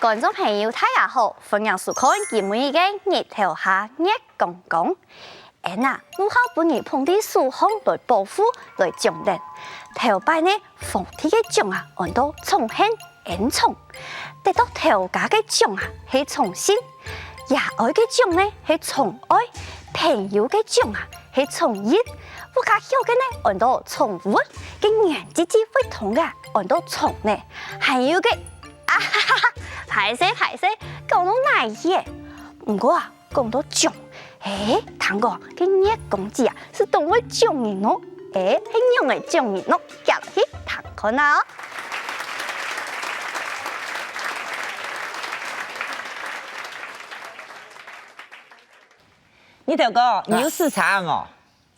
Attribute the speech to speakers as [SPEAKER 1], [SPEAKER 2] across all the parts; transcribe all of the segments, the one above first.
[SPEAKER 1] 觀眾朋友大家好，歡迎收看今日嘅日頭下熱講講。武校本日碰啲樹項來保護來獎勵，頭擺呢皇帝嘅獎啊，按到重慶恩寵；得到頭家嘅獎啊，係寵信；爺愛嘅獎呢係寵愛；朋友嘅獎啊係寵義；我家曉嘅呢按到寵物；嘅顏滋滋會痛嘅按到寵呢，還有嘅。排泄，講到哪嘢？唔過啊，講到獎，聽過嘅熱公子啊，是當為獎人咯，係用嚟獎人咯，入去聽看啊！
[SPEAKER 2] 你條個牛市茶冇？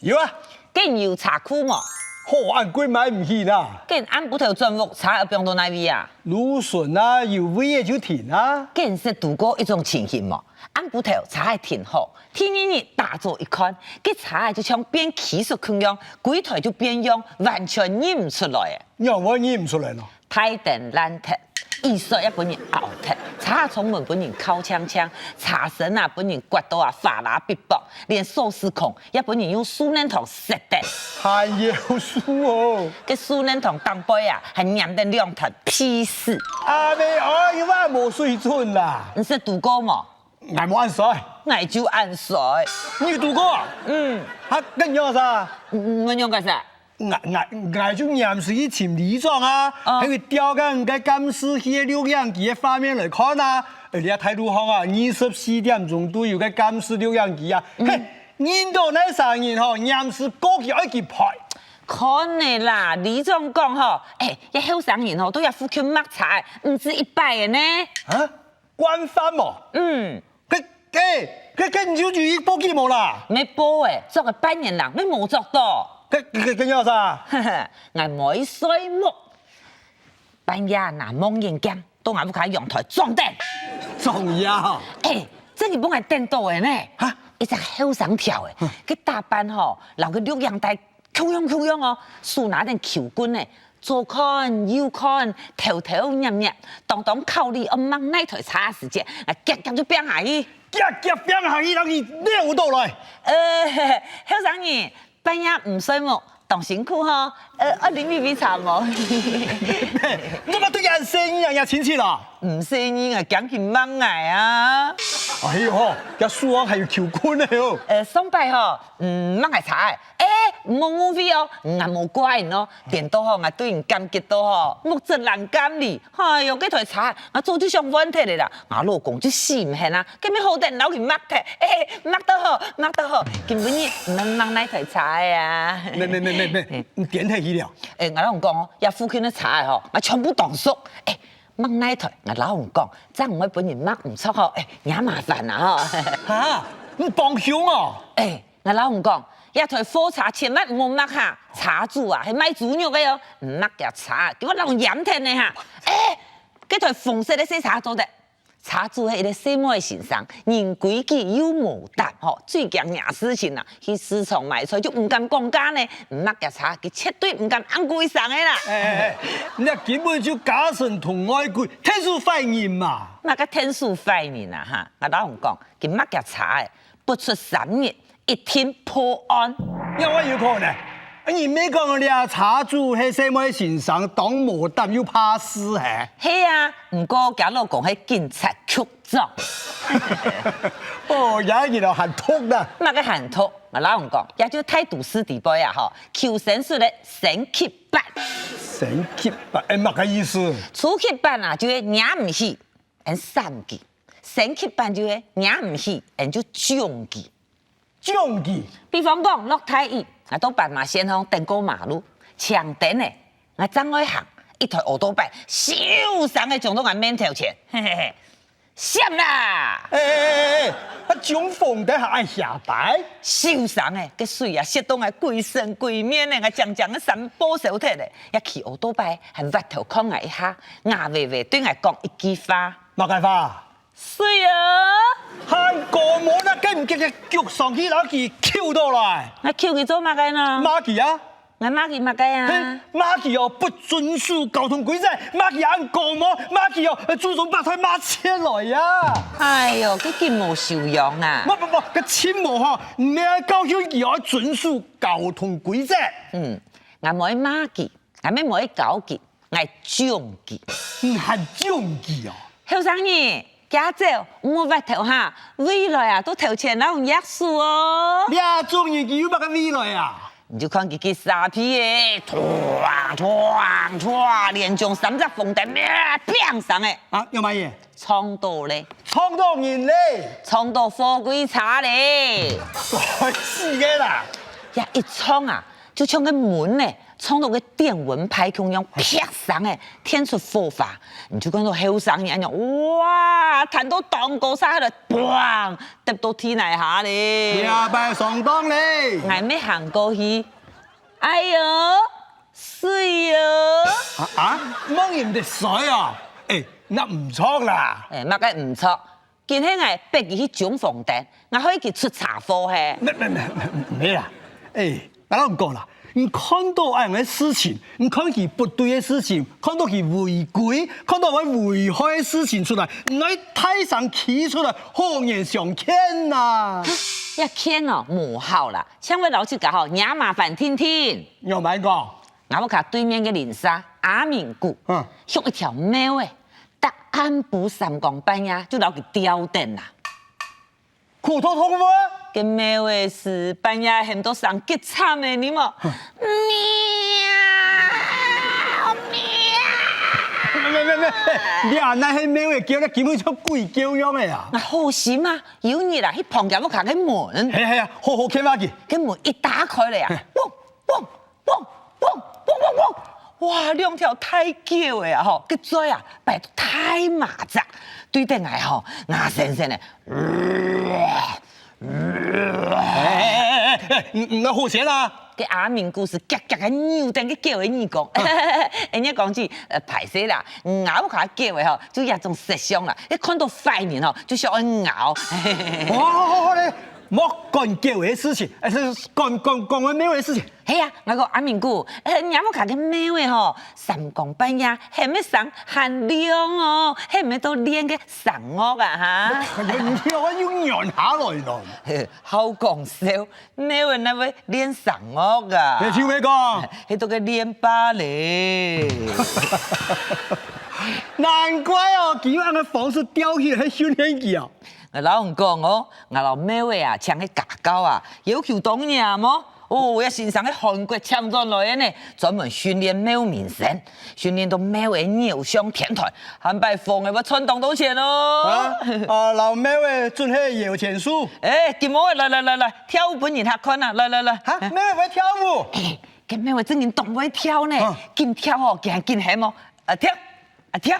[SPEAKER 3] 有啊，
[SPEAKER 2] 跟牛茶庫冇？
[SPEAKER 3] 好，按貴買唔起啦。
[SPEAKER 2] 跟按不頭專務茶要變到哪位啊？
[SPEAKER 3] 蘆筍啊，有味嘅就停啊。
[SPEAKER 2] 跟是度過一種情形冇？按不頭茶係挺好，天日打坐一看，cái茶就像變奇術咁樣，幾台就變樣，完全認唔出來嘅。
[SPEAKER 3] 讓我認唔出來咯。
[SPEAKER 2] 太定爛鐵，藝術也本人拗鐵，茶蟲們本人靠槍槍，茶神啊本人刮到啊法拉必搏，連壽司孔也本人用蘇寧糖食的。
[SPEAKER 3] 還有書哦，cái
[SPEAKER 2] 蘇寧糖當杯啊，還黏得兩頭屁事。
[SPEAKER 3] 阿妹，我有話冇水準啦。
[SPEAKER 2] 你是讀過冇？
[SPEAKER 3] 我冇按水，
[SPEAKER 2] 我就按水。
[SPEAKER 3] 你讀過啊？嚇，跟樣啥？
[SPEAKER 2] 我用個啥？
[SPEAKER 3] 我就驗水去潛理狀啊，喺佢調緊個監視器嘅錄像機嘅畫面來看啊。而且態度好啊，24點鐘都有個監視錄像機啊。嘿，印度那聲音吼，驗水過去愛去拍。
[SPEAKER 2] 看你啦，李總講吼，一後生人吼都要付錢抹茶，唔止100嘅呢。
[SPEAKER 3] 啊，官方哦。佢唔少注意報記冇啦。
[SPEAKER 2] 沒報誒，作個半年人，你冇作到。
[SPEAKER 3] 佢樣啥？
[SPEAKER 2] 我冇水木，半夜拿望遠鏡，到我屋企陽台裝燈。
[SPEAKER 3] 重要。
[SPEAKER 2] 這你幫我電到嘅呢？
[SPEAKER 3] 嚇，
[SPEAKER 2] 一隻後生跳嘅，佢打扮吼，留個錄像帶，扣樣哦，手拿定球棍呢，左看右看，頭入，當靠你我掹那台茶時間，啊夾就變下去，
[SPEAKER 3] 夾變下去，等佢撩到來。
[SPEAKER 2] 後生人。半夜唔睡冇，當辛苦嗬。我飲杯茶冇。
[SPEAKER 3] 做乜對人生意人親切啦？
[SPEAKER 2] 唔生意啊，講佢掹捱啊。
[SPEAKER 3] 哎呦嗬，有書啊係要求官嘅喲。
[SPEAKER 2] 上拜嗬，掹捱茶冇誤會哦，我冇怪人咯。電到嗬，我對人感激到嗬，木質難感哩。哎呦，嗰台茶我早就想揾睇嚟啦，我老公就死唔肯啦，咁咪好電腦去抹睇，抹得好，根本你唔能掹那台茶呀。
[SPEAKER 3] 你點睇佢了？
[SPEAKER 2] 我老公講，要附近的茶嗬，我全部當熟。掹那台，我老公講，真唔可以本人抹唔出嗬，也麻煩啊嗬。
[SPEAKER 3] 嚇，你幫兇啊？
[SPEAKER 2] 我老公講。一台火茶千萬唔好抹下，茶主啊係賣豬肉嘅喲，唔抹嘅茶，叫我老公飲聽你嚇。嗰台紅色嘅細茶做的，茶主係一個細妹先生，人規矩又無膽，最驚惹事情啦，去市場賣菜就唔敢講價呢，唔抹嘅茶佢絕對唔敢按規上嘅啦。
[SPEAKER 3] 你根本就假神同外鬼，天數廢人嘛。
[SPEAKER 2] 乜個天數廢人啊嚇？我老公講，佢抹嘅茶不出3日。一天破案，
[SPEAKER 3] 有我有可能。你咩講咧？茶主係細妹先生，當無膽又怕死係？
[SPEAKER 2] 係啊，唔過假老公係警察局長。
[SPEAKER 3] 哦，有一件就行禿啦。
[SPEAKER 2] 乜個行禿？我老公講，也就態度師地位啊，嗬，求生術咧升級版。
[SPEAKER 3] 升級版，乜個意思？
[SPEAKER 2] 初級版啊，就係惹唔起，人3級；升級版就係惹唔起，人就中級。
[SPEAKER 3] 中級，
[SPEAKER 2] 比方講落太醫，我到斑馬線上登過馬路，搶燈呢，我張開行，一台奧多拜，小聲嘅撞到我面頭前，閃啦！
[SPEAKER 3] 我中風底下愛下擺，
[SPEAKER 2] 小聲嘅，個水啊，濕到我規身規面咧，我將嘅三寶手提咧，一騎奧多拜，還挖頭看我一下，牙微微對我講一句話，
[SPEAKER 3] 乜嘅話？
[SPEAKER 2] 水啊！
[SPEAKER 3] 韓國冇那跟唔嘅腳上去攞佢扣到來，
[SPEAKER 2] 我扣佢做乜嘅呢？
[SPEAKER 3] 馬記啊！
[SPEAKER 2] 我马吉马该啊，
[SPEAKER 3] 马吉哦不遵守交通规则，马吉按过毛，马吉哦祖宗把他马切来呀！
[SPEAKER 2] 哎呦，佢咁冇修养啊！
[SPEAKER 3] 不，个亲母吼，唔要教训佢要遵守交通规则。
[SPEAKER 2] 我冇马吉，我咩冇搞吉，我獎吉。
[SPEAKER 3] 唔係獎佢哦。
[SPEAKER 2] 後生人，家走，唔好白頭哈，未來啊都頭前那種約束哦。
[SPEAKER 3] 你啊，中意佢有乜嘅未來啊？
[SPEAKER 2] 你就看佢傻皮嘅，唰，連中三隻鳳蛋咩，砰上嘅。
[SPEAKER 3] 啊，有乜嘢？
[SPEAKER 2] 創到咧，
[SPEAKER 3] 創到人咧，
[SPEAKER 2] 創到貨櫃茶咧，
[SPEAKER 3] 該死嘅啦！
[SPEAKER 2] 一創啊！就像個門呢，衝到個電蚊拍咁樣啪上嘅，天出火花。你就講到後生人樣，哇，彈到當高沙喺度，砰，跌到天泥下咧。
[SPEAKER 3] 呀，拜上當咧！
[SPEAKER 2] 我未行過去，哎呦，水哦！
[SPEAKER 3] 冇人哋水啊！誒，那唔錯啦。
[SPEAKER 2] 誒，乜嘅唔錯，見起我逼佢去裝房頂，我可以佢出茶貨嘅。
[SPEAKER 3] 咩啦？誒。我都唔講啦，你看到一樣嘅事情，你看佢不對嘅事情，看到佢違規，看到佢危害嘅事情出來，你太上企出來，好言相勸呐！
[SPEAKER 2] 一勸哦，冇好啦，請位老師教好，也麻煩聽聽。
[SPEAKER 3] 有冇講？
[SPEAKER 2] 我睇對面嘅林沙阿明谷，像一條貓誒，答案不3更半夜就攞佢吊電啦。
[SPEAKER 3] 苦痛痛喎！
[SPEAKER 2] 個貓誒是半夜很多上結慘誒，你冇？
[SPEAKER 3] 咩！你啊，那些貓誒叫咧，根本就鬼叫樣嘅啊！
[SPEAKER 2] 我好心嘛，有日啦，去旁邊我開個門，
[SPEAKER 3] 係啊，好好聽返佢。
[SPEAKER 2] 個門一打開嚟啊，汪！哇，2條太叫誒啊！嗬，個嘴啊，擺到太麻雜，對得嚟嗬，牙聲聲誒。
[SPEAKER 3] 唔好寫啦！
[SPEAKER 2] 個阿明故事夾嘅扭蛋嘅叫嘅耳講，人家講住排泄啦，咬下叫嘅嗬，就一種食相啦。一看到塊面嗬，就想去咬。
[SPEAKER 3] 好咧，莫講叫嘅事情，講嘅咩嘅事情？
[SPEAKER 2] 係啊，我個阿明姑，你有冇睇嘅咩嘅嗬？3更半夜係咪上限量哦？係咪都練嘅神樂啊嚇？
[SPEAKER 3] 我要讓下來咯。
[SPEAKER 2] 好講笑，咩嘅那位練神樂噶？
[SPEAKER 3] 你聽咩講？
[SPEAKER 2] 喺度嘅練芭蕾。
[SPEAKER 3] 難怪哦，佢按個方式吊起來訓練佢啊！
[SPEAKER 2] 我老公講我老妹位啊，唱嘅假高啊，要求當年麼？哦，一線上喺韓國搶咗來嘅呢，專門訓練貓面神，訓練到貓嘅鳥上天台，還擺放嘅我穿當到錢咯。
[SPEAKER 3] 老妹位準係搖錢樹。
[SPEAKER 2] 誒，見我來，跳舞本人客看啊，來。
[SPEAKER 3] 嚇，妹位會跳舞？
[SPEAKER 2] 誒，貓位真人當會跳呢，見跳哦，見係麼？跳，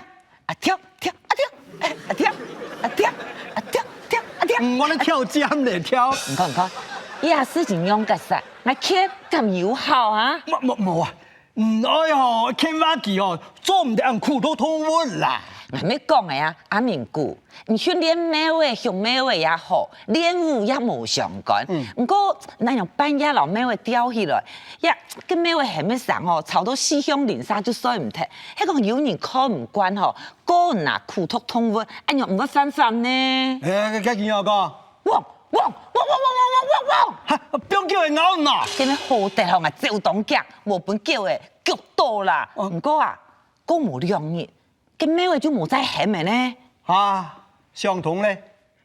[SPEAKER 3] 我哋跳尖嚟跳。
[SPEAKER 2] 唔看，依下事情樣嘅實，我傾咁友好啊！
[SPEAKER 3] 冇啊！哎呦，傾話佢哦，做唔得人苦到痛喎啦！
[SPEAKER 2] 我咪講嘅啊，阿明姑，你去練貓嘅學貓嘅也好，練舞也冇相干。不過那樣半夜老貓嘅吊起來，個貓嘅係咪上哦，吵到四鄉連沙就衰唔停。迄個有人看唔慣嗬，個人啊苦痛痛喎，哎呀唔會犯法呢？
[SPEAKER 3] 誒，佢見我講，
[SPEAKER 2] 汪！
[SPEAKER 3] 嚇，不要叫佢咬嗱！
[SPEAKER 2] 咁樣好大項啊，照當腳，冇本叫嘅腳多啦。唔過啊，過冇2日，個貓嘅就冇再喊嘅呢。
[SPEAKER 3] 相同咧，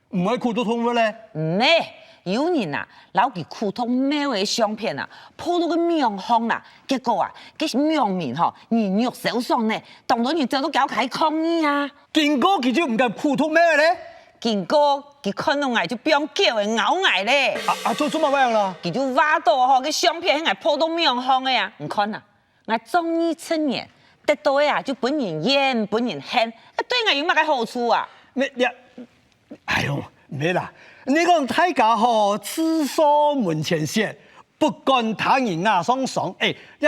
[SPEAKER 3] 唔會苦到痛喎咧。
[SPEAKER 2] 唔係，有人啊，攞佢苦痛貓嘅相片啊，鋪到個面孔啦，結果啊，佢面面嗬，人肉手上呢，當到人走到搞起抗議啊。
[SPEAKER 3] 見過佢就唔夠苦痛咩咧？
[SPEAKER 2] 見過佢看到我就變叫嘅咬我咧。
[SPEAKER 3] 做乜樣啦？
[SPEAKER 2] 佢就挖到嗬，個相片喺我鋪到面孔嘅呀，唔看啊，我中意青年。得到嘅啊，就本人煙，本人恨，對我有乜嘅好處啊？
[SPEAKER 3] 哎呦，咩啦？你講大家嗬，自掃門前雪，不干他人牙上霜。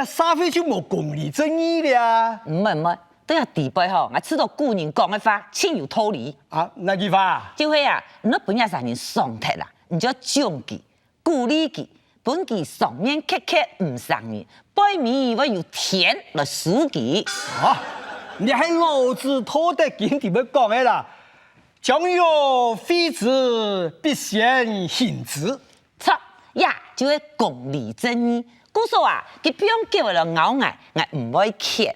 [SPEAKER 3] 社會就冇公理正義啦。
[SPEAKER 2] 唔係，都有地位嗬。我知道古人講嘅話，親有道理。
[SPEAKER 3] 哪句話？
[SPEAKER 2] 就係啊，你本日上人上台啦，你就要獎佢、鼓勵佢，本期上面刻刻唔上面，背面我由田来书记。
[SPEAKER 3] 啊，你还老子拖得紧点要讲的啦，将有废止，必先行之。
[SPEAKER 2] 错呀，就会公理正义。故说啊，佢不用叫我来咬我唔会欠。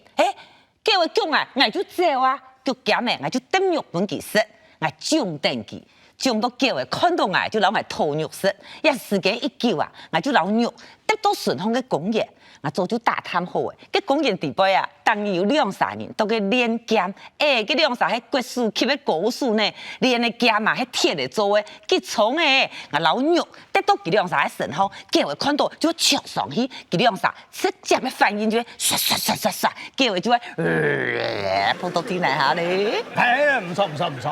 [SPEAKER 2] 叫我讲我就走啊，叫减嘅我就登入本期食，我中登记。将到叫嘅看到我就攞埋吐肉食，一時間一叫啊，我就攞肉得到順豐嘅公園，我早就打探好嘅，嘅公園地位啊，當然有2-3年到佢練劍，嗰2-3係國術級嘅高手呢，練嘅劍啊係鐵嚟做嘅，佢重嘅，我攞肉得到佢2-3嘅順豐，叫佢看到就搶上去，佢2-3直接嘅反應就會唰唰唰唰唰，叫佢就會碰到天嚟下你，
[SPEAKER 3] 唔錯。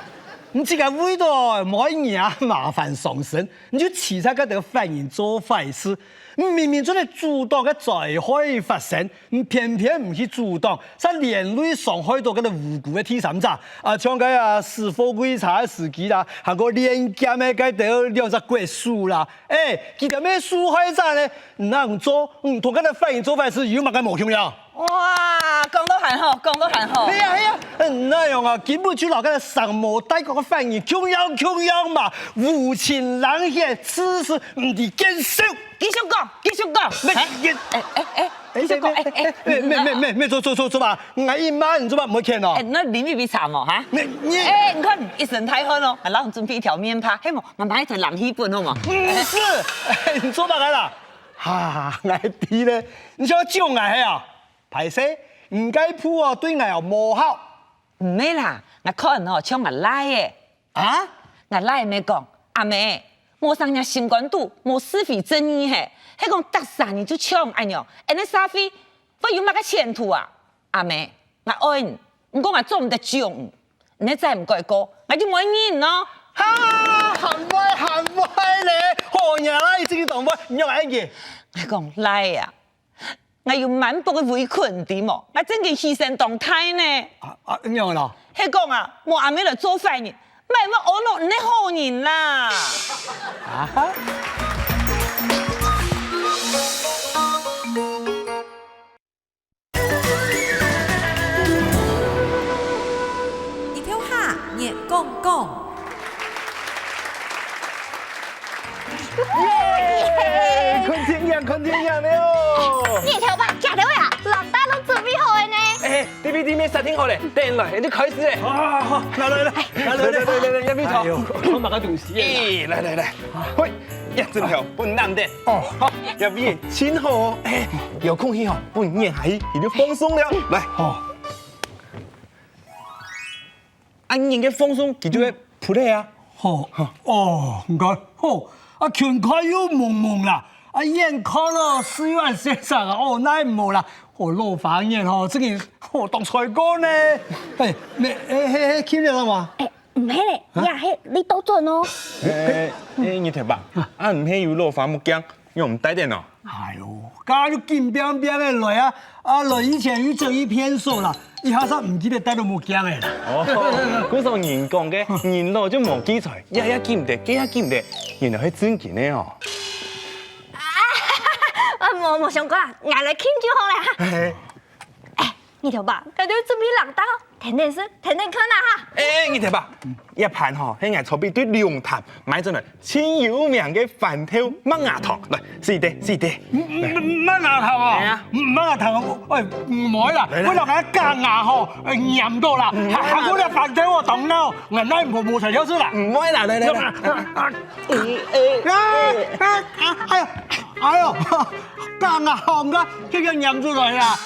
[SPEAKER 3] 你這個味道每年麻煩上身，你就其他嗰度反應做壞事。明明做你主動嘅災害發生，你偏偏唔去主動，才連累傷害到嗰個無辜嘅第三者。像嗰個死貨歸查嘅司機啦，還個連檢嘅嗰度2隻鬼數啦，佢哋咩受害者呢？那唔做，同嗰個反應做壞事有乜嘅無窮呀？
[SPEAKER 2] 哇，講得很好，講得很好。
[SPEAKER 3] 係啊，那樣啊，根本就攞個上毛大國嘅反應，窮樣嘛，無情冷血，此事唔得見手。
[SPEAKER 2] 繼續講，
[SPEAKER 3] 咩做吧，我一晚你做吧唔會見哦。
[SPEAKER 2] 那你咪查冇嚇？你看一身太好咯，然後準備一條麵扒，希望我買一條冷氣本好嘛？
[SPEAKER 3] 唔是，你做乜嘅啦？我啲咧，你想救我係啊？排泄唔該鋪哦，對我又冇好。
[SPEAKER 2] 唔係啦，我看哦，像我奶嘅，我奶咪講，阿妹。冇上日新冠度，冇是非正義嘿，係講得3年就搶哎喲，那沙飛，我有乜個前途啊？阿妹，我愛你，唔過我做唔得將，你再唔改過，我就冇人咯。
[SPEAKER 3] 行歪咧，何日啦？你自己當我，你用乜嘢？
[SPEAKER 2] 我講來呀，我有滿腹嘅委屈啲麼？我真嘅犧牲動態呢？
[SPEAKER 3] 咁樣啦？
[SPEAKER 2] 係講啊，我阿妹嚟做壞人。唔係我落你好人啦！
[SPEAKER 4] 一條蝦熱公公。
[SPEAKER 3] 坤天陽了！
[SPEAKER 1] 你條吧，夾到呀，老大都準備好嘅呢。
[SPEAKER 5] DVD 咩設定好咧？電來，你開始咧。
[SPEAKER 3] 好，來，一邊坐。我買個東西。
[SPEAKER 5] 來，喂，一整條本男的。好，入邊請好。有空去幫你念下去，你就放鬆了。來，安然嘅放鬆，佢就會撲咧啊。
[SPEAKER 3] 唔該。拳快又蒙啦。眼看咯，4月先生啊，那冇啦，老反應這個當菜乾呢？傾咗嘛？
[SPEAKER 1] 唔係咧，係你都準哦。
[SPEAKER 5] 你聽吧，唔係有老反木匠，又唔帶電腦。
[SPEAKER 3] 哎呦，家就金冰冰的來啊！來以前有整一篇數啦，一下子唔記得帶到木匠嘅啦。
[SPEAKER 5] 嗰種人講嘅，人老就冇記錯，一記唔得，記唔得，原來係真嘅呢哦。
[SPEAKER 1] 我想講啊，捱嚟傾就好啦。你條吧，佢都準備冷到，睇電視，睇看啦哈。
[SPEAKER 5] 你睇吧，一盤喺我籌備對龍潭買咗嚟千有名嘅飯條麥芽糖，嚟試啲。
[SPEAKER 3] 麥芽糖啊？係啊，麥芽糖，唔可以啦，我落緊加牙嗬，鹽到啦，下嗰隻飯條我凍啦，人哋冇齊咗先啦。
[SPEAKER 5] 唔可以啦，
[SPEAKER 3] 哎呦，加牙糖噶，叫人飲出來啊！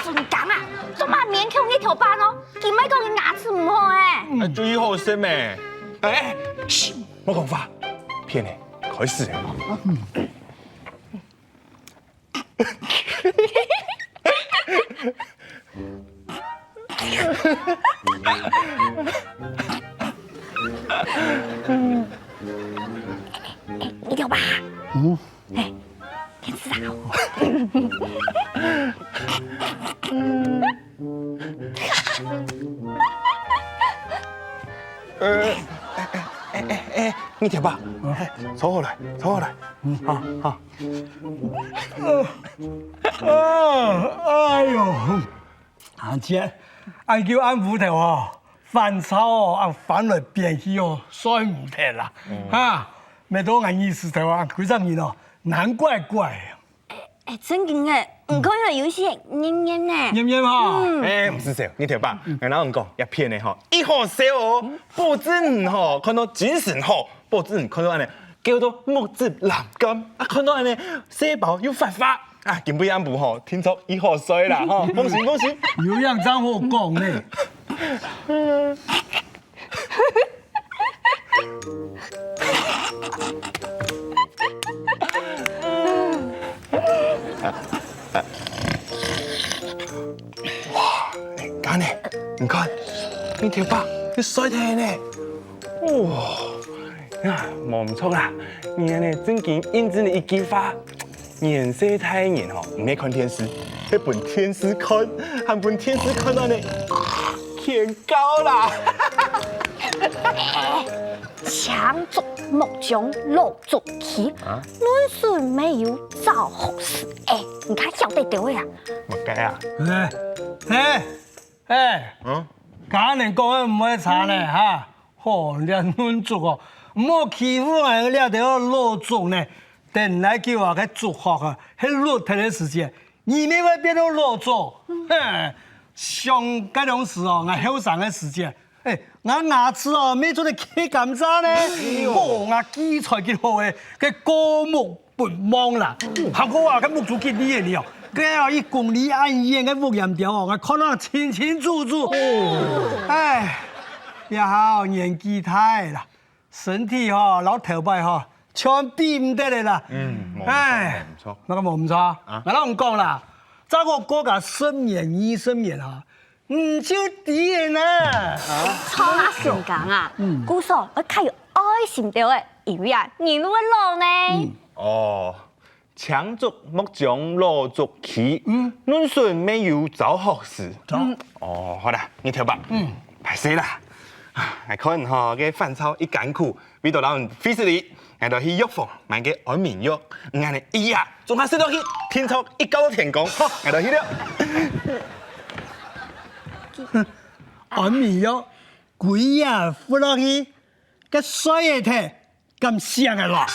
[SPEAKER 1] 順咁啊，做乜勉強呢條班咯？見咪講佢牙齒唔好誒。
[SPEAKER 5] 最好食咩？冇講話，騙你，開始。
[SPEAKER 1] 你條吧。天少。
[SPEAKER 5] 你听吧，坐好来，坐好来，好。
[SPEAKER 3] 哎呦，阿姐，按叫按斧头哦，翻炒哦，按翻来变去哦，所以唔得啦，哈，咪到按意思头啊，几十年哦，难怪怪。
[SPEAKER 1] 哎，真嘅嘅，唔講個遊戲黏黏呢。
[SPEAKER 3] 黏黏哈，
[SPEAKER 5] 不是这样，你听吧，我老讲一片的哈，一好烧哦，不止哈，看到精神好，不止看到安尼，叫做木质蓝金，看到安尼细胞又发发，根本安部吼，听说一好水啦，哈，恭喜恭喜！
[SPEAKER 3] 有样真好讲呢。
[SPEAKER 5] 干呢？你看，你听吧，你水睇呢？哇，冇唔錯啦！你呢真經印證了一句話：年歲太年吼，唔係看電視，係本天師看，係本天師看到呢天高啦！
[SPEAKER 1] 強作木匠落足氣，論水沒有造學士。哎，你看曉得到呀？
[SPEAKER 5] 乜計啊？
[SPEAKER 3] 假人講嘅唔可以查呢嚇，吼，你亂做哦，唔好欺負我，你哋落足呢，等來叫我嘅做學啊，喺落體嘅時間，你咪會變到落足，上嗰種事哦，我後生嘅時間。我牙齒哦，咩做啲茄咁渣呢？我基材結好嘅，嘅過目不忘啦。後個話嘅木做結啲嘢了，佢有1公里按煙嘅木岩條哦，我看得清清楚楚。哎，也好年紀大啦，身體哦老頭擺哦，全比唔得嚟啦。哎，唔錯，那個冇唔錯。我老講啦，在個國家生免醫生免啊。就敵人啊！
[SPEAKER 1] 錯那上講啊，故說我較有愛心到嘅，因為啊，你會老呢。
[SPEAKER 5] 哦，強族木匠落足氣，論水沒有造學士。哦，好啦，你聽吧。歹勢啦。我看吼，個飯炒一艱苦，為到人費事你，我就去藥房買個安眠藥，安尼一夜總下食落去，聽說一覺到天光，我就去了。
[SPEAKER 3] 安眠藥貴啊，敷落去，個水嘅睇咁香嘅啦。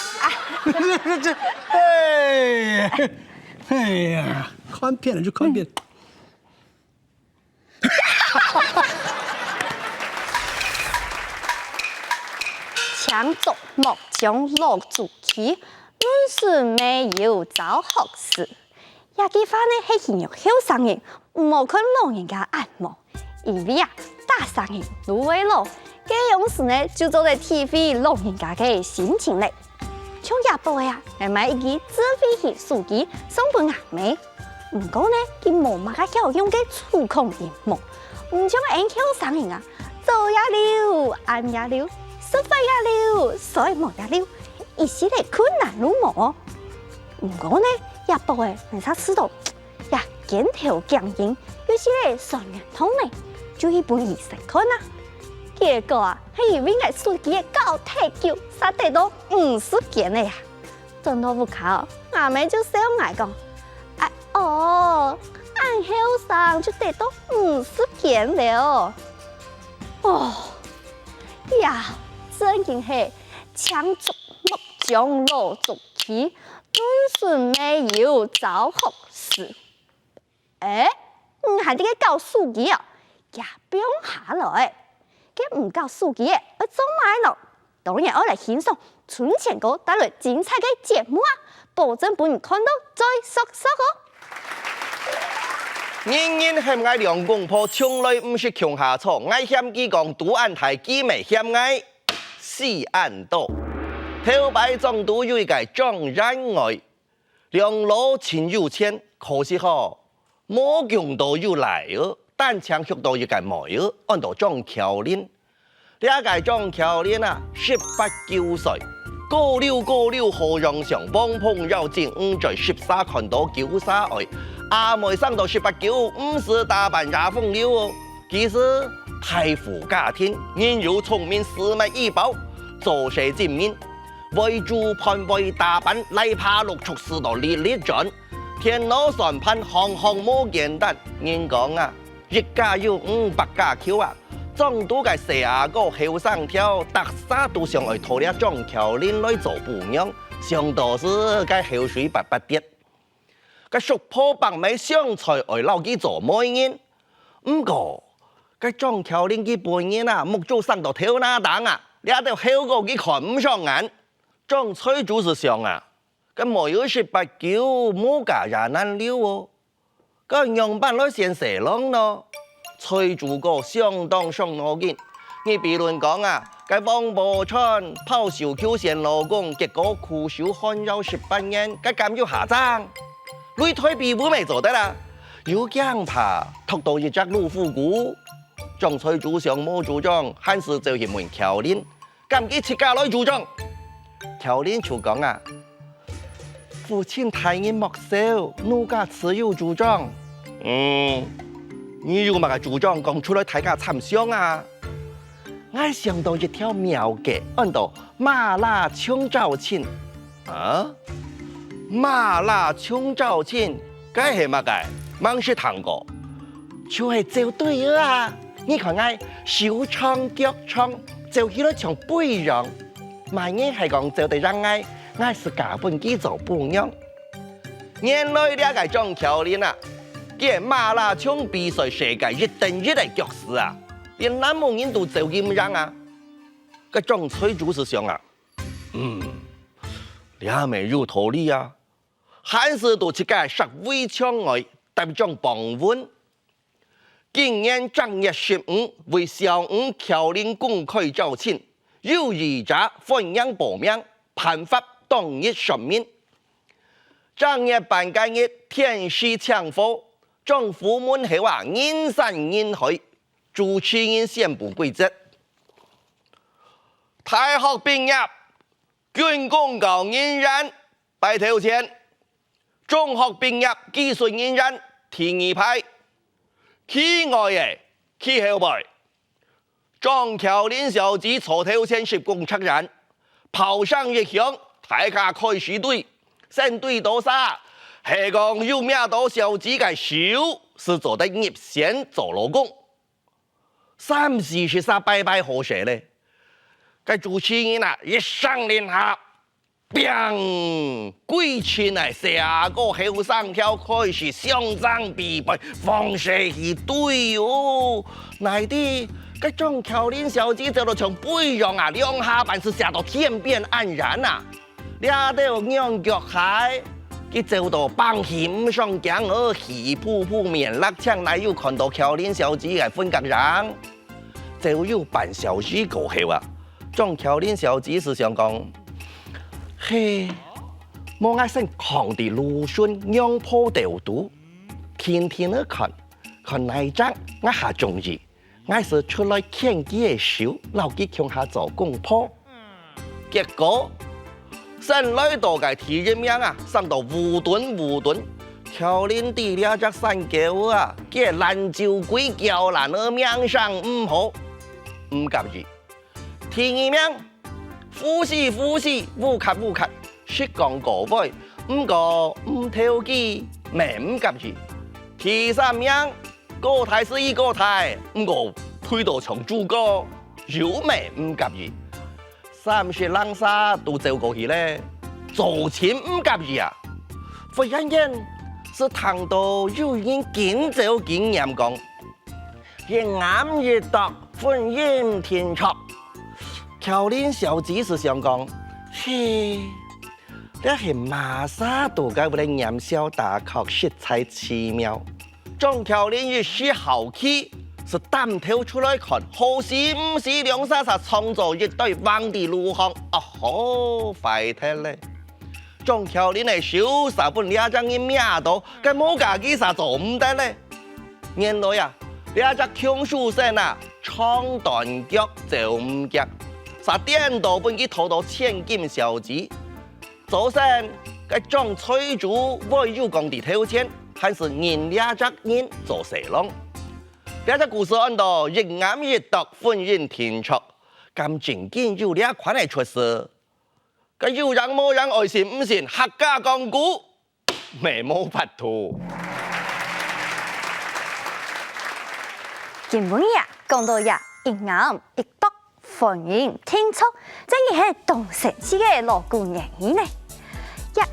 [SPEAKER 3] 哎呀，看遍了就看遍。
[SPEAKER 1] 強作木匠落足氣，論水沒有造學士。也幾番呢係形容後生人，唔好看老人家眼目。因為啊，大生人都會老，這樣時呢就做嚟體會老人家嘅心情嘞。像亞伯呀，係買一支智慧型手機送俾阿妹，唔過呢，佢冇乜嘅效用嘅觸控螢幕，唔像俺後生人啊，做也了，按也了，說話也了，所以冇也了，一時嚟困難如磨。唔過呢，亞伯誒，你才知道呀，鏡頭強硬，有時嚟雙眼通呢。就一本醫生看啊，結果啊，係因為我手機嘅高太久，才得到50件的呀。真到不靠，阿妹就笑我講，哎哦，俺後生就得到50件了。哦，呀，真經係強作木匠落足氣，論水沒有造學士。哎，還得個搞手機啊！也不用下來，佢唔夠數據，我做買咯。當然我嚟欣賞存錢哥帶來精彩嘅節目啊，保證本人看到最熟悉哦。
[SPEAKER 6] 人人嫌愛梁公婆，從來唔是窮下錯。愛嫌佢講賭案台，佢咪嫌愛死案多。頭擺總督有一個張然愛，兩老親有錢，可惜吼冇強盜有來哦。單槍學到一個妹兒，按到張橋蓮，呢個張橋蓮啊，18、19歲，過了何讓上幫碰友正誤在13看到9歲，阿妹生到18、19，唔是打扮也風流哦。其實太富家庭，人又聰明，四脈一寶，做事正面，为主判为大班来爬陆续时代历历准，天老算盘行行冇简单。人讲啊，一家有500家口啊，众多嘅细阿哥后生跳，特啥都想去讨了张桥林来做伴娘，上多是嘅口水白白滴。个熟破白米相菜外老几做媒人，唔过个张桥林嘅本人啊，木做上到跳那档啊，你喺度好过佢看唔上眼。张翠主是想啊，个冇有18九冇家也难了哦，个样板来先蛇浪咯。翠主个相当伤脑筋，你比论讲啊，个王宝钏泡小 Q 先老公，结果苦守汉妖18年，个咁要下章。擂台比武未做得啦，有姜怕拖到一隻老虎股，張翠主上冇主張，還是就嫌門橋林，咁佢切家來主張。橋林就講啊，父親太人莫少，奴家自有主張。你如果個主張講出來，大家參詳啊。我想到一條妙計，按到麻辣搶招親啊。麻辣搶招親，該係乜嘅？猛是糖果，就係做對了啊！你看我手唱腳唱，就起來唱背樣，萬一係講做得讓我是假本機做伴娘。原來呢個張橋林啊，佢麻辣搶比賽世界一等一嘅腳師啊，連南無人都做咁樣啊！個張翠主是想啊，你係咪有道理啊？還是都去介實威槍外特別將傍穩。今年正月15為小五橋林公開招親，有意者歡迎報名，頒發當日上面。正月半個月天時搶火，將父母係話人山人海，主持人宣布規則。大學畢業，軍公教人員拜頭前。中學畢業技術人員第2排，期外嘅期後排，張橋林小姐坐頭前10公測人，跑上一響，大家開始對，先對多啥？係講有咩到小姐嘅手是做得入線做老公，30是啥拜拜好些咧？個主持人啊，一聲令下。砰！鬼前嚟成個後生跳開始相爭必敗，放射一堆哦！乃啲個張橋林小姐走到像背樣啊，兩下半是嚇到天邊黯然啊！兩條兩腳蟹，佢走到幫險上講哦，氣噗噗面辣槍，乃要看到橋林小姐嘅風格人，就要半小時過後啊，張橋林小姐是想講。嘿，我愛先扛啲魯迅讓破掉毒，天天去看那一張，我下中意，我是出來見佢嘅手，留佢向下做功課。結果，新來到嘅體育名啊，上到烏頓，橋林地兩隻山腳啊，佢蘭州鬼叫蘭ở名上唔好，唔及意，體育名。呼吸，烏咳，說講個位，唔過唔投機，咩唔及住。第3名，個台是一個台，唔過推到從主角，有咩唔及住。30人沙都走過去咧，做錢唔及住啊！忽然間是聽到有人見走經驗講，人啱一讀，歡迎天卓。橋林小姐是想講，嘿，你係馬沙度嘅為了燃燒大確色彩奇妙。張橋林一時好奇，是擔頭出來看，好似唔是兩沙沙創造一對黃的路行，啊好快睇咧！張橋林嘅小沙本兩張一命到，佢冇家己啥做唔得咧。原來啊，兩隻強樹生啊，唱斷腳就唔腳。啥電腦本佢拖到千金小姐，早上個張翠主我有講啲頭前，還是人兩隻人做蛇郎。呢隻故事按到一啱一讀歡迎天卓，咁正經有倆款嚟出事，咁有人冇人愛信唔信，客家講古，未冇法度。
[SPEAKER 1] 今晡日講到呀，一啱一篤，歡迎聽出，真係動神之嘅鑼鼓人語呢。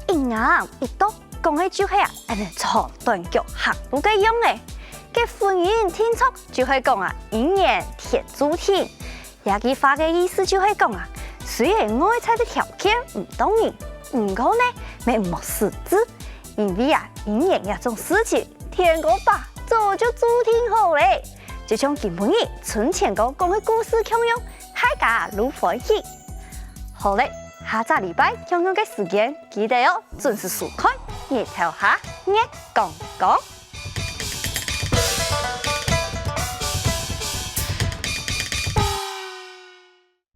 [SPEAKER 1] 一啱一篤，講起就係啊，長短腳行路嘅樣嘅。嘅歡迎聽出就係講啊，一言天注定。也句話嘅意思就係講啊，雖然外在嘅條件唔當然，唔過呢，咪唔冇實質，因為啊，一言一種事情，天公爸早就注定好咧。就像今晡日春前講嘅故事咁樣，大家都歡喜。好嘞，下個禮拜同樣嘅時間，記得要準時收看日頭下熱講講。